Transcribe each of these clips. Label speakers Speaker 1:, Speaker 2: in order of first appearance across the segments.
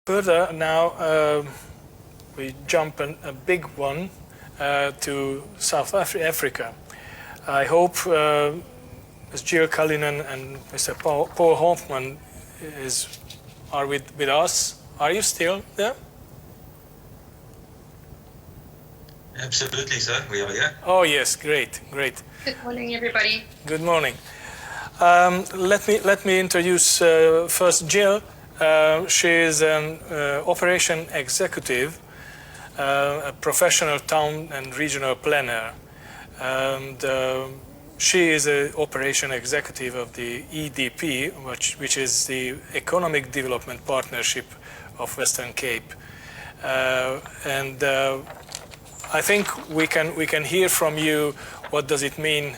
Speaker 1: further now, we jump a big one to South Africa. I hope Ms. Gill Cullinan and Mr. Paul Hoffman are with us. Are you still there?
Speaker 2: Absolutely, sir. We are here.
Speaker 1: Oh yes, great, great.
Speaker 3: Good morning, everybody.
Speaker 1: Good morning. Let me introduce first Gill. She is an operation executive, a professional town and regional planner, and she is an operation executive of the EDP, which is the Economic Development Partnership of Western Cape, and I think we can hear from you what does it mean,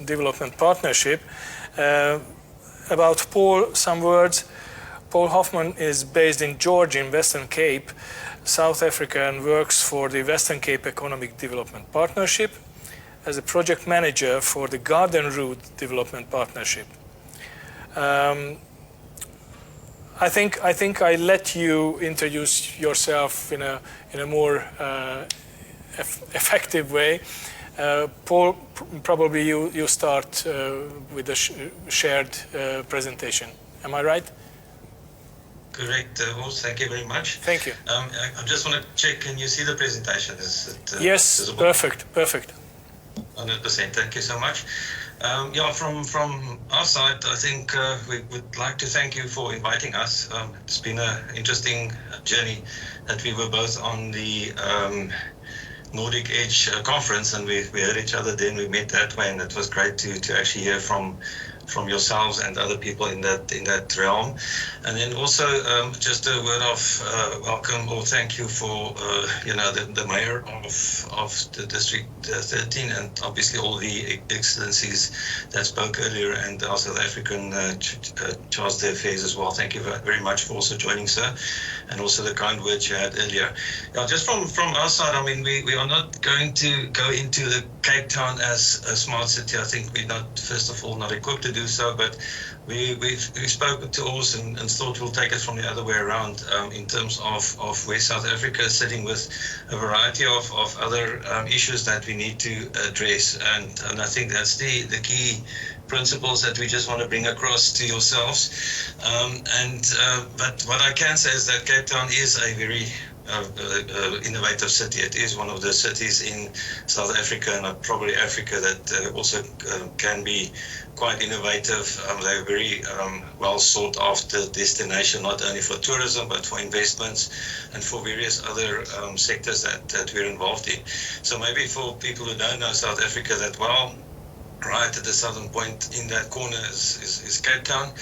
Speaker 1: development partnership. About Paul, some words. Paul Hoffman is based in George in Western Cape, South Africa, and works for the Western Cape Economic Development Partnership as a project manager for the Garden Route Development Partnership. I think I let you introduce yourself in a more effective way. Paul, probably you start with a shared presentation. Am I right?
Speaker 2: Correct, Horst. Thank you very much.
Speaker 1: Thank you.
Speaker 2: I just want to check, can you see the presentation? Is it
Speaker 1: yes,
Speaker 2: visible?
Speaker 1: Perfect.
Speaker 2: 100%. Thank you so much. Yeah, from our side, I think we would like to thank you for inviting us. It's been an interesting journey that we were both on the Nordic Edge conference, and we heard each other then, we met that way, and it was great to actually hear from yourselves and other people in that realm. And then also just a word of welcome or thank you for the mayor of the district 13, and obviously all the excellencies that spoke earlier, and our South African Charge d'Affaires as well. Thank you very much for also joining, sir, and also the kind words you had earlier. Yeah, just from our side, I mean, we are not going to go into the Cape Town as a smart city. I think we're not, first of all, not equipped to do so, but we've spoken to us and thought we'll take it from the other way around in terms of where South Africa is sitting with a variety of other issues that we need to address, and I think that's the key principles that we just want to bring across to yourselves. But what I can say is that Cape Town is a very innovative city. It is one of the cities in South Africa and probably Africa that also can be quite innovative. They're very well sought after destination, not only for tourism but for investments and for various other sectors that we're involved in. So maybe for people who don't know South Africa that well, right at the southern point in that corner is Cape Town,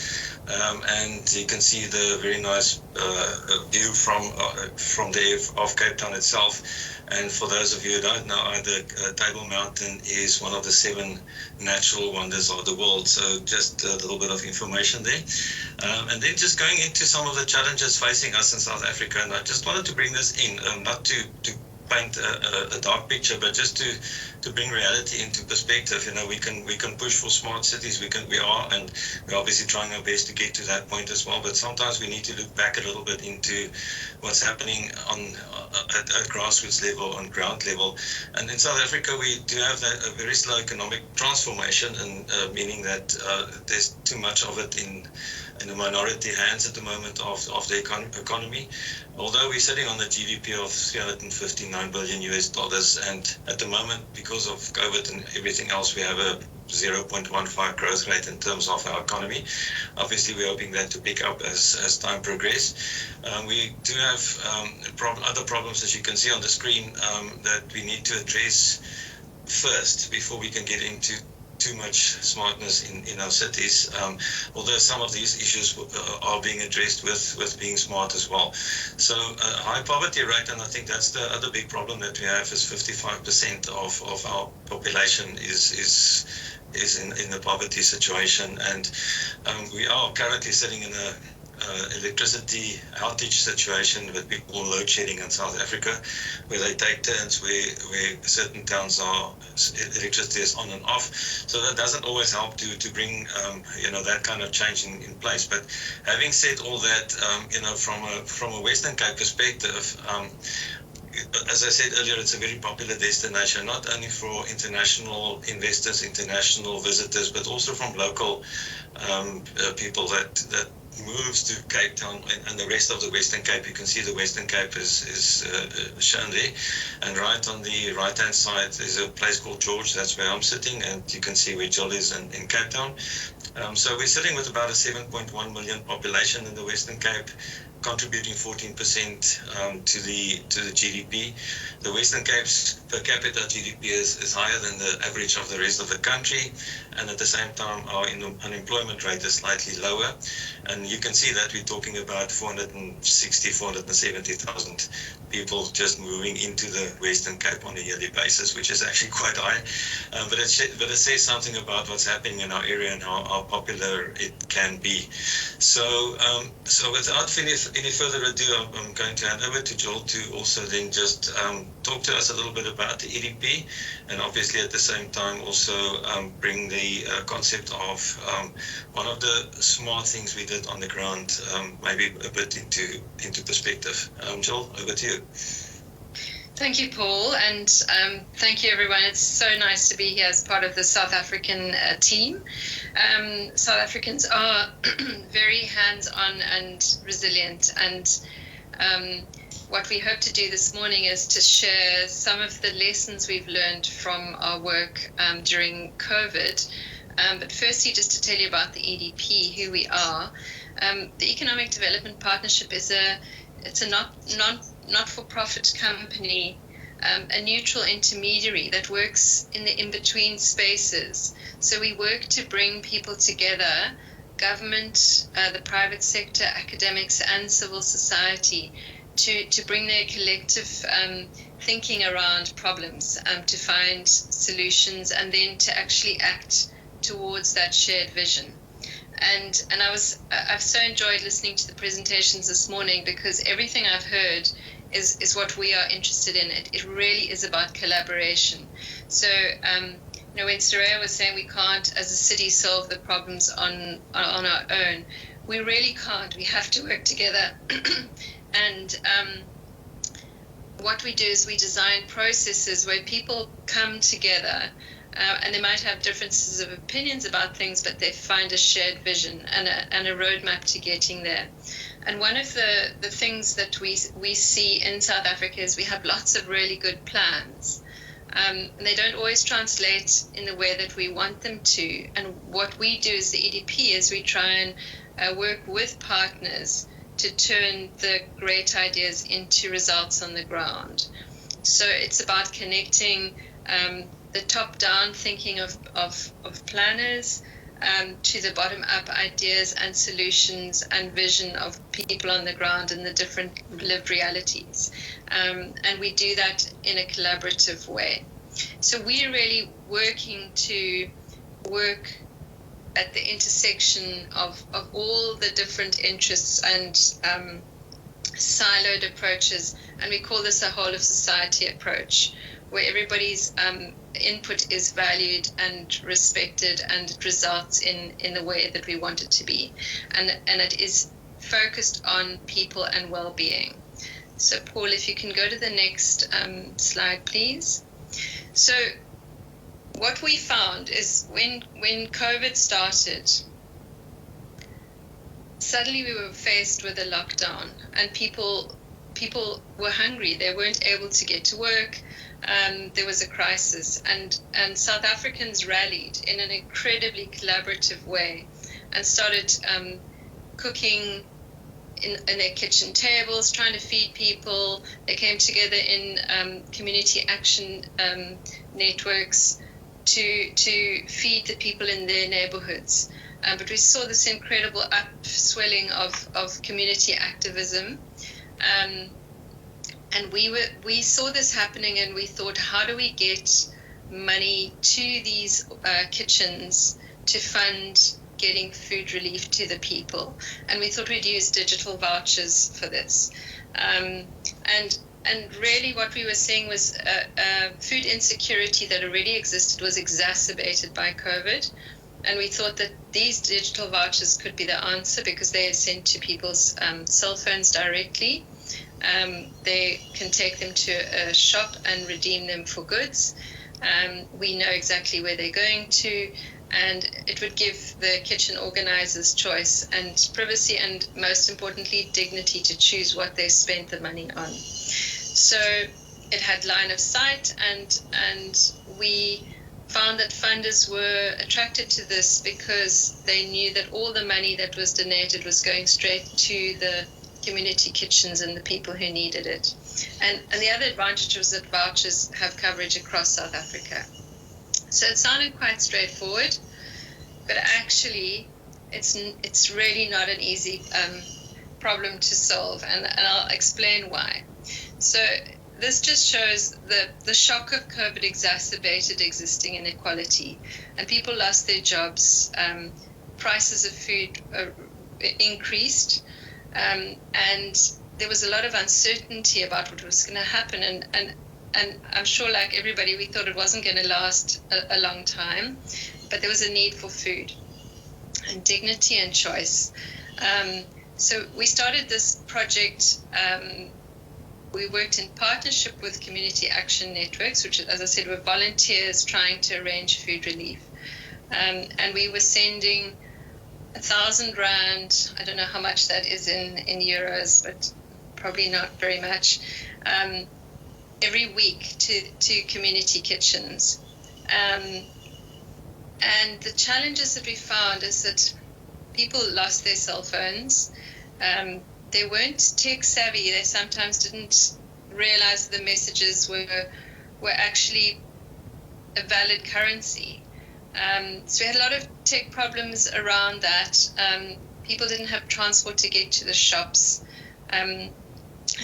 Speaker 2: and you can see the very nice view from there of Cape Town itself. And for those of you who don't know either, Table Mountain is one of the 7 natural wonders of the world. So just a little bit of information there. And then just going into some of the challenges facing us in South Africa, and I just wanted to bring this in, not to paint a dark picture, but just to bring reality into perspective. You know, we can push for smart cities. We are, and we're obviously trying our best to get to that point as well. But sometimes we need to look back a little bit into what's happening at grassroots level, on ground level. And in South Africa, we do have a very slow economic transformation, and meaning that there's too much of it in the minority hands at the moment of the economy. Although we're sitting on a GDP of $359 billion US, and at the moment, because of COVID and everything else, we have a 0.15 growth rate in terms of our economy. Obviously, we're hoping that to pick up as time progresses. We do have other problems, as you can see on the screen, that we need to address first before we can get into too much smartness in our cities, although some of these issues are being addressed with being smart as well. So high poverty rate, and I think that's the other big problem that we have, is 55% of our population is in the poverty situation, and we are currently sitting in a electricity outage situation with people load shedding in South Africa, where they take turns where certain towns are electricity is on and off. So that doesn't always help to bring that kind of change in place. But having said all that, from a Western Cape perspective, as I said earlier, it's a very popular destination, not only for international investors, international visitors, but also from local people that moves to Cape Town and the rest of the Western Cape. You can see the Western Cape is shown there, and right on the right hand side is a place called George. That's where I'm sitting, and you can see where Gill is in Cape Town. So we're sitting with about a 7.1 million population in the Western Cape, contributing 14% to the GDP. The Western Cape's per capita GDP is higher than the average of the rest of the country, and at the same time our unemployment rate is slightly lower. And you can see that we're talking about 470,000 people just moving into the Western Cape on a yearly basis, which is actually quite high. But it says something about what's happening in our area and how popular it can be. So without any further ado, I'm going to hand over to Gill to also then just talk to us a little bit about the EDP, and obviously at the same time also bring the concept of one of the smart things we did on the ground, maybe a bit into perspective. Gill, over to you.
Speaker 3: Thank you, Paul, and thank you, everyone. It's so nice to be here as part of the South African team. South Africans are very hands-on and resilient, and what we hope to do this morning is to share some of the lessons we've learned from our work during COVID. But firstly, just to tell you about the EDP, who we are. The Economic Development Partnership is a not-for-profit company, a neutral intermediary that works in the in-between spaces. So we work to bring people together, government, the private sector, academics, and civil society, to bring their collective thinking around problems, to find solutions, and then to actually act towards that shared vision. And I've so enjoyed listening to the presentations this morning, because everything I've heard is what we are interested in. It really is about collaboration. So when Soraya was saying we can't as a city solve the problems on our own, we really can't. We have to work together. And what we do is we design processes where people come together, and they might have differences of opinions about things, but they find a shared vision and a roadmap to getting there. And one of the things that we see in South Africa is we have lots of really good plans. And they don't always translate in the way that we want them to. And what we do as the EDP is we try and work with partners to turn the great ideas into results on the ground. So it's about connecting the top-down thinking of planners to the bottom-up ideas and solutions and vision of people on the ground and the different lived realities. And we do that in a collaborative way. So we're really working to work at the intersection of all the different interests and siloed approaches, and we call this a whole of society approach, where everybody's input is valued and respected, and it results in the way that we want it to be. And it is focused on people and well-being. So Paul, if you can go to the next slide, please. So what we found is when COVID started, suddenly we were faced with a lockdown, and people were hungry. They weren't able to get to work. There was a crisis, and South Africans rallied in an incredibly collaborative way and started cooking in their kitchen tables, trying to feed people. They came together in community action networks to feed the people in their neighborhoods. But we saw this incredible upswelling of community activism. And we saw this happening, and we thought, how do we get money to these kitchens to fund getting food relief to the people. And we thought we'd use digital vouchers for this. And really what we were seeing was food insecurity that already existed was exacerbated by COVID. And we thought that these digital vouchers could be the answer because they are sent to people's cell phones directly. They can take them to a shop and redeem them for goods. We know exactly where they're going to, and it would give the kitchen organizers choice and privacy, and most importantly, dignity to choose what they spent the money on. So it had line of sight, and we found that funders were attracted to this because they knew that all the money that was donated was going straight to the community kitchens and the people who needed it. And the other advantage was that vouchers have coverage across South Africa. So it sounded quite straightforward, but actually it's really not an easy problem to solve, and I'll explain why. So this just shows the shock of COVID exacerbated existing inequality, and people lost their jobs, prices of food increased, and there was a lot of uncertainty about what was going to happen, and I'm sure, like everybody, we thought it wasn't going to last a long time, but there was a need for food and dignity and choice. So we started this project. We worked in partnership with community action networks, which, as I said, were volunteers trying to arrange food relief. And we were sending 1,000 rand, I don't know how much that is in euros, but probably not very much, every week to community kitchens. And the challenges that we found is that people lost their cell phones. They weren't tech savvy. They sometimes didn't realize the messages were actually a valid currency. So we had a lot of tech problems around that. People didn't have transport to get to the shops. And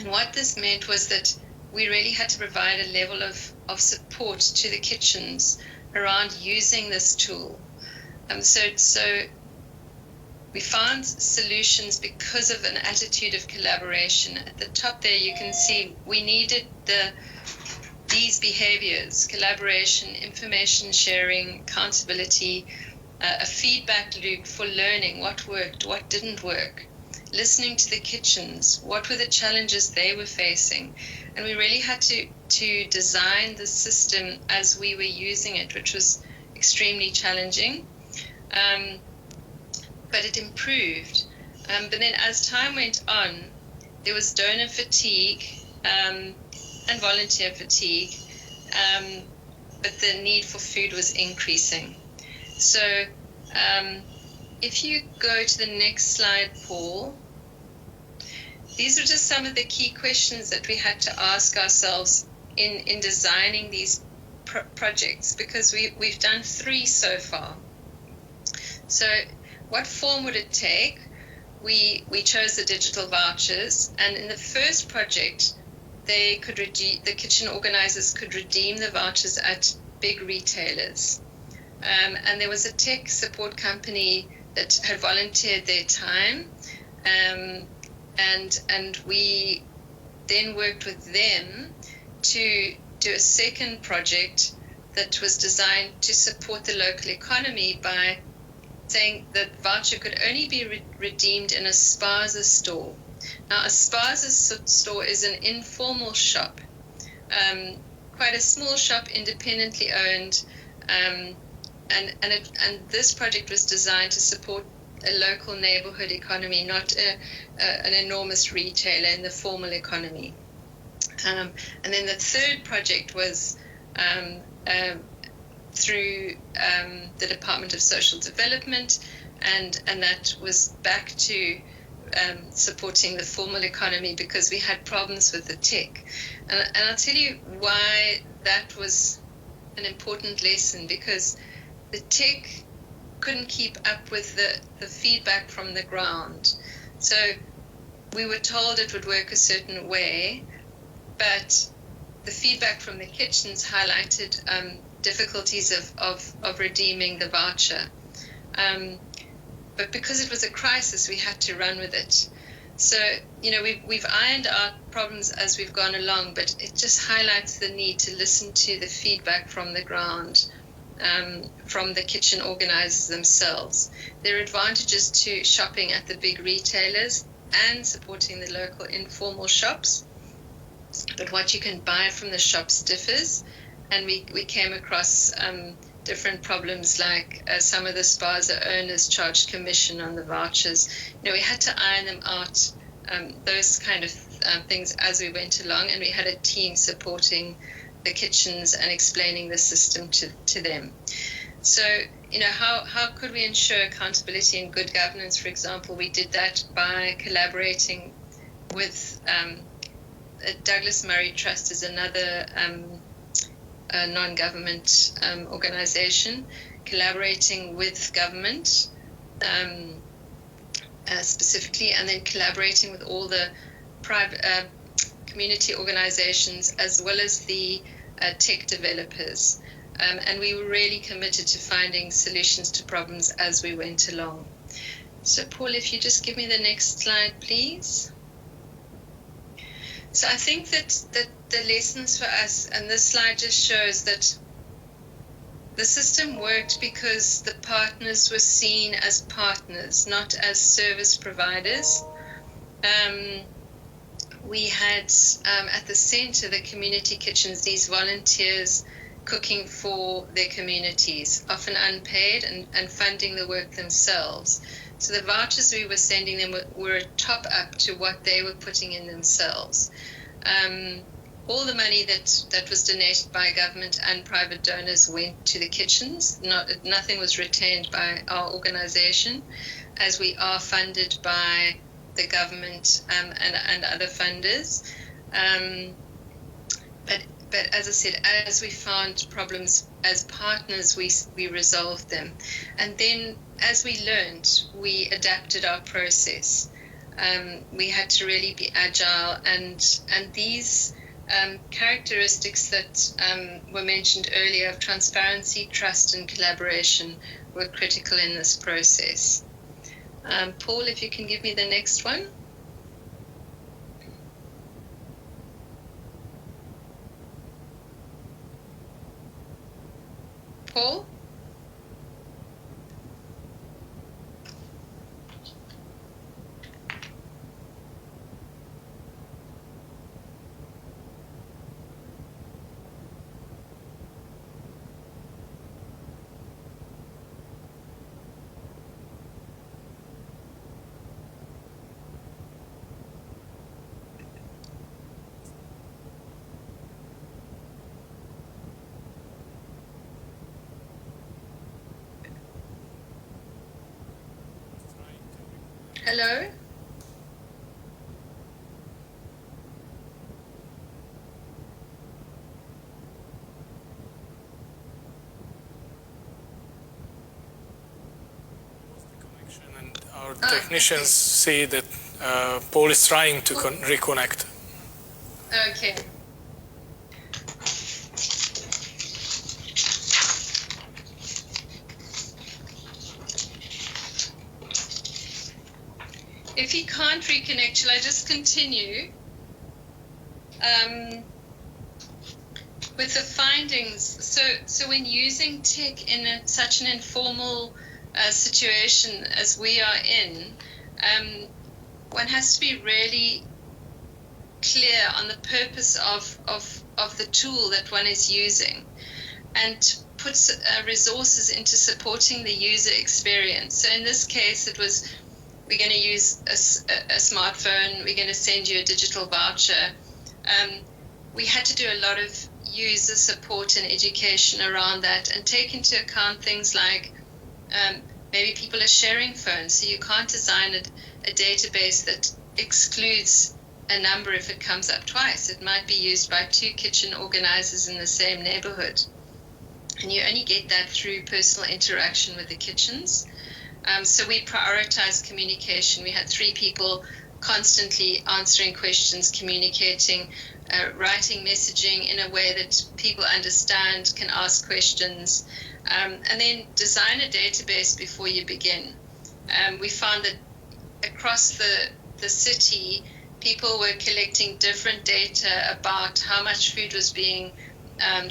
Speaker 3: what this meant was that we really had to provide a level of support to the kitchens around using this tool. So we found solutions because of an attitude of collaboration. At the top there, you can see we needed these behaviors: collaboration, information sharing, accountability, a feedback loop for learning what worked, what didn't work, listening to the kitchens, what were the challenges they were facing. And we really had to design the system as we were using it, which was extremely challenging. But it improved. But then as time went on, there was donor fatigue and volunteer fatigue, but the need for food was increasing. So if you go to the next slide, Paul, these are just some of the key questions that we had to ask ourselves in designing these projects, because we've done 3 so far. So what form would it take? We chose the digital vouchers, and in the first project, the kitchen organizers could redeem the vouchers at big retailers. And there was a tech support company that had volunteered their time, and we then worked with them to do a second project that was designed to support the local economy by saying that voucher could only be redeemed in a spaza store. Now, a spaza store is an informal shop, quite a small shop, independently owned, and this project was designed to support a local neighborhood economy, not an enormous retailer in the formal economy. And then the third project was through the Department of Social Development, and that was back to supporting the formal economy because we had problems with the tech. And I'll tell you why that was an important lesson, because the tech couldn't keep up with the feedback from the ground. So we were told it would work a certain way, but the feedback from the kitchens highlighted difficulties of redeeming the voucher. but because it was a crisis, we had to run with it. So, we've ironed out problems as we've gone along, but it just highlights the need to listen to the feedback from the ground, from the kitchen organizers themselves. There are advantages to shopping at the big retailers and supporting the local informal shops, but what you can buy from the shops differs. And we came across different problems, like some of the spaza owners charged commission on the vouchers. We had to iron them out, those kind of things as we went along, and we had a team supporting the kitchens and explaining the system to them. So, how could we ensure accountability and good governance? For example, we did that by collaborating with Douglas Murray Trust is another non-government organization, collaborating with government specifically, and then collaborating with all the private community organizations as well as the tech developers. And we were really committed to finding solutions to problems as we went along. So Paul, if you just give me the next slide, please. So I think that the lessons for us, and this slide just shows that the system worked because the partners were seen as partners, not as service providers. We had at the center, the community kitchens, these volunteers cooking for their communities, often unpaid and funding the work themselves. So the vouchers we were sending them were a top up to what they were putting in themselves. All the money that was donated by government and private donors went to the kitchens. Nothing was retained by our organization, as we are funded by the government and other funders. But as I said, as we found problems as partners, we resolved them. And then as we learned, we adapted our process. We had to really be agile, and these characteristics that were mentioned earlier of transparency, trust, and collaboration were critical in this process. Paul, if you can give me the next one. Paul? Hello?
Speaker 1: And our technicians see that Paul is trying to reconnect.
Speaker 3: Okay. If he can't reconnect, shall I just continue with the findings? So when using tech in such an informal situation as we are in, one has to be really clear on the purpose of the tool that one is using, and puts resources into supporting the user experience. So in this case, it was, we're going to use a smartphone, we're going to send you a digital voucher. We had to do a lot of user support and education around that, and take into account things like maybe people are sharing phones, so you can't design a database that excludes a number if it comes up twice. It might be used by 2 kitchen organizers in the same neighborhood, and you only get that through personal interaction with the kitchens. So we prioritized communication. We had 3 people constantly answering questions, communicating, writing messaging in a way that people understand, can ask questions, and then design a database before you begin. We found that across the city, people were collecting different data about how much food was being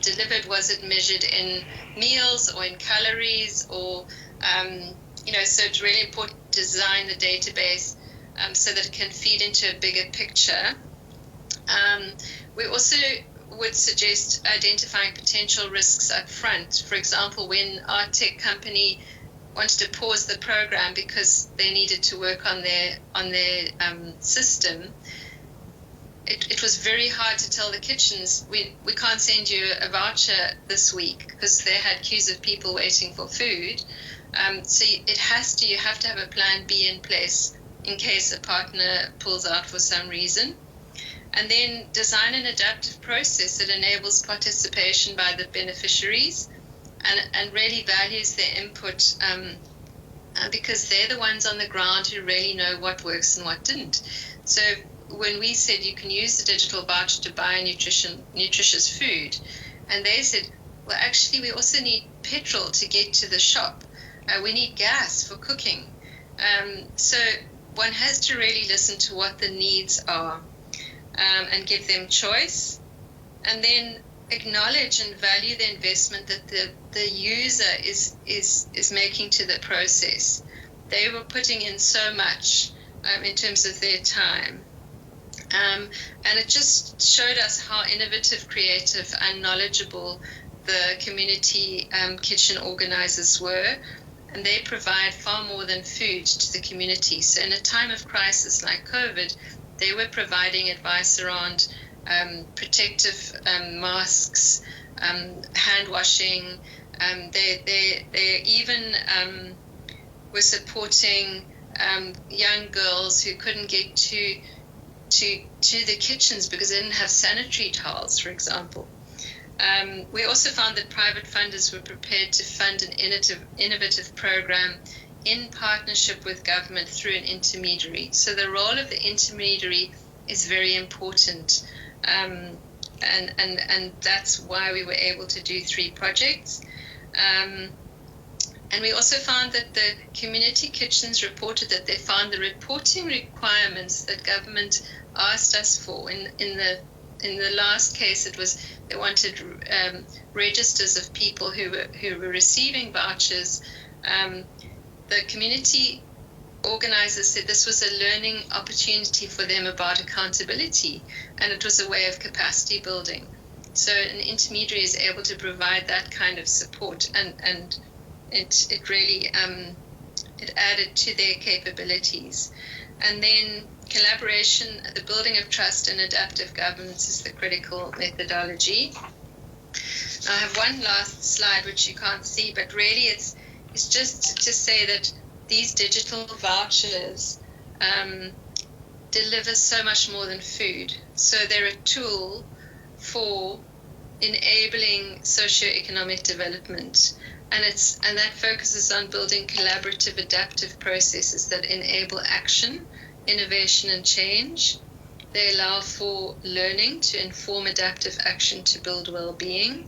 Speaker 3: delivered. Was it measured in meals or in calories, or so it's really important to design the database so that it can feed into a bigger picture. We also would suggest identifying potential risks up front. For example, when our tech company wanted to pause the program because they needed to work on their system, it was very hard to tell the kitchens, we can't send you a voucher this week, because they had queues of people waiting for food. So you have to have a plan B in place in case a partner pulls out for some reason. And then design an adaptive process that enables participation by the beneficiaries and really values their input, because they're the ones on the ground who really know what works and what didn't. So when we said you can use the digital voucher to buy nutritious food, and they said, well, actually, we also need petrol to get to the shop. We need gas for cooking. So one has to really listen to what the needs are, and give them choice, and then acknowledge and value the investment that the user is making to the process. They were putting in so much in terms of their time. And it just showed us how innovative, creative, and knowledgeable the community kitchen organizers were. And they provide far more than food to the community. So in a time of crisis like COVID, they were providing advice around protective masks, hand washing. They even were supporting young girls who couldn't get to the kitchens because they didn't have sanitary towels, for example. We also found that private funders were prepared to fund an innovative program in partnership with government through an intermediary. So the role of the intermediary is very important, and that's why we were able to do 3 projects. And we also found that the community kitchens reported that they found the reporting requirements that government asked us for. In the last case, it was they wanted registers of people who were receiving vouchers. The community organizers said this was a learning opportunity for them about accountability, and it was a way of capacity building. So an intermediary is able to provide that kind of support, and it really it added to their capabilities. And then collaboration, the building of trust, and adaptive governance is the critical methodology. I have one last slide which you can't see, but really it's just to say that these digital vouchers deliver so much more than food. So they're a tool for enabling socioeconomic development, and that focuses on building collaborative, adaptive processes that enable action, innovation, and change. They allow for learning to inform adaptive action to build well-being,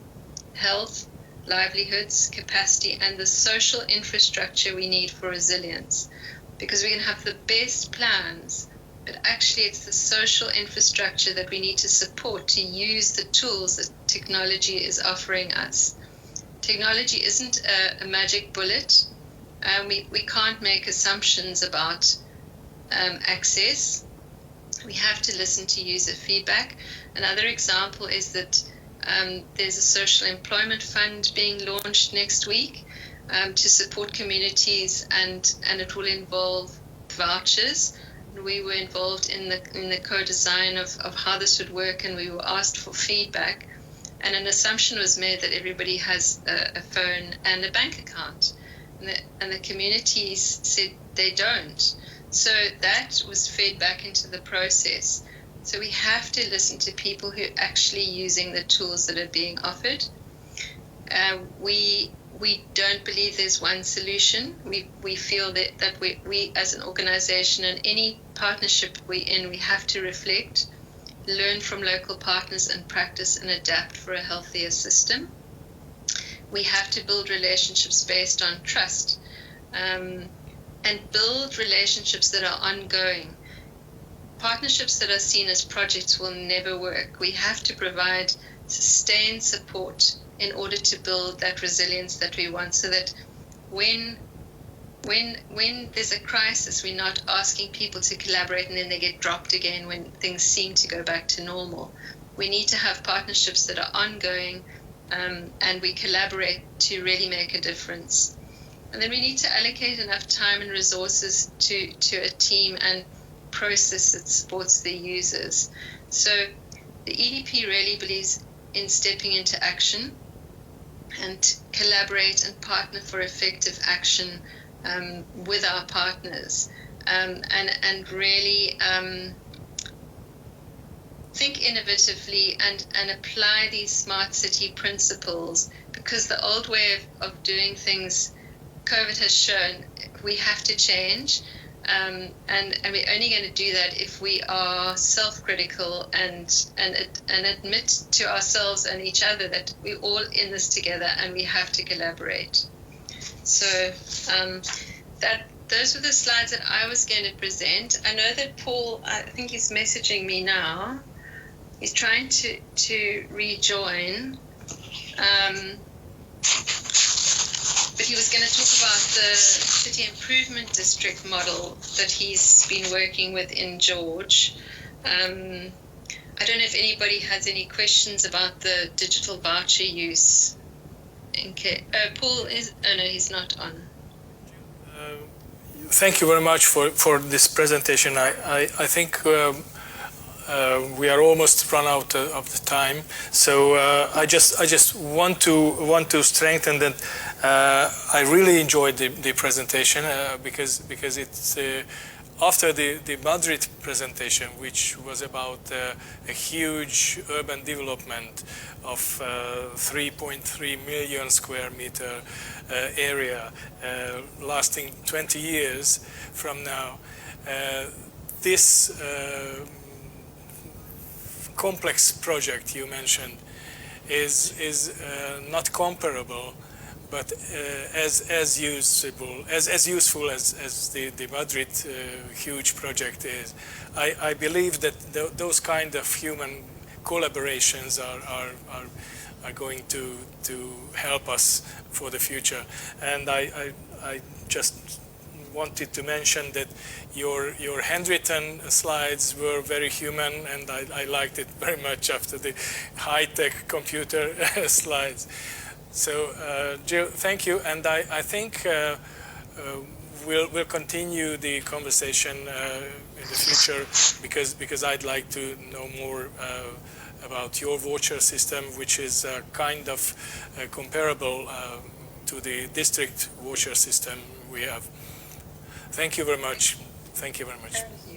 Speaker 3: health, livelihoods, capacity, and the social infrastructure we need for resilience. Because we can have the best plans, but actually it's the social infrastructure that we need to support to use the tools that technology is offering us. Technology isn't a magic bullet. We can't make assumptions about access. We have to listen to user feedback. Another example is that there's a social employment fund being launched next week to support communities, and it will involve vouchers. We were involved in the co-design of how this would work, and we were asked for feedback. And an assumption was made that everybody has a phone and a bank account, and the communities said they don't. So that was fed back into the process. So we have to listen to people who are actually using the tools that are being offered. We don't believe there's one solution. We feel that we as an organization and any partnership we're in, we have to reflect, learn from local partners, and practice and adapt for a healthier system. We have to build relationships based on trust. and build relationships that are ongoing. Partnerships that are seen as projects will never work. We have to provide sustained support in order to build that resilience that we want, so that when there's a crisis, we're not asking people to collaborate and then they get dropped again when things seem to go back to normal. We need to have partnerships that are ongoing, and we collaborate to really make a difference. And then we need to allocate enough time and resources to a team and process that supports the users. So the EDP really believes in stepping into action and collaborate and partner for effective action with our partners, and really think innovatively and apply these smart city principles, because the old way of doing things, COVID has shown, we have to change, and we're only going to do that if we are self-critical and admit to ourselves and each other that we're all in this together and we have to collaborate. So those were the slides that I was going to present. I know that Paul, I think he's messaging me now. He's trying to rejoin. But he was going to talk about the city improvement district model that he's been working with in George. I don't know if anybody has any questions about the digital voucher use. Paul is, oh no, he's not on.
Speaker 1: Thank you very much for this presentation. I think we are almost run out of the time, so I just want to strengthen that. I really enjoyed the presentation because it's after the Madrid presentation, which was about a huge urban development of 3.3 million square meter area lasting 20 years from now. This complex project you mentioned is not comparable, but as useful as the Madrid huge project is. I believe that those kind of human collaborations are going to help us for the future. And I just wanted to mention that your handwritten slides were very human, and I liked it very much after the high-tech computer slides. So Gill, thank you, and I think we'll continue the conversation in the future, because I'd like to know more about your voucher system, which is kind of comparable to the district voucher system we have. Thank you very much. Thank you very much.
Speaker 3: Thank you.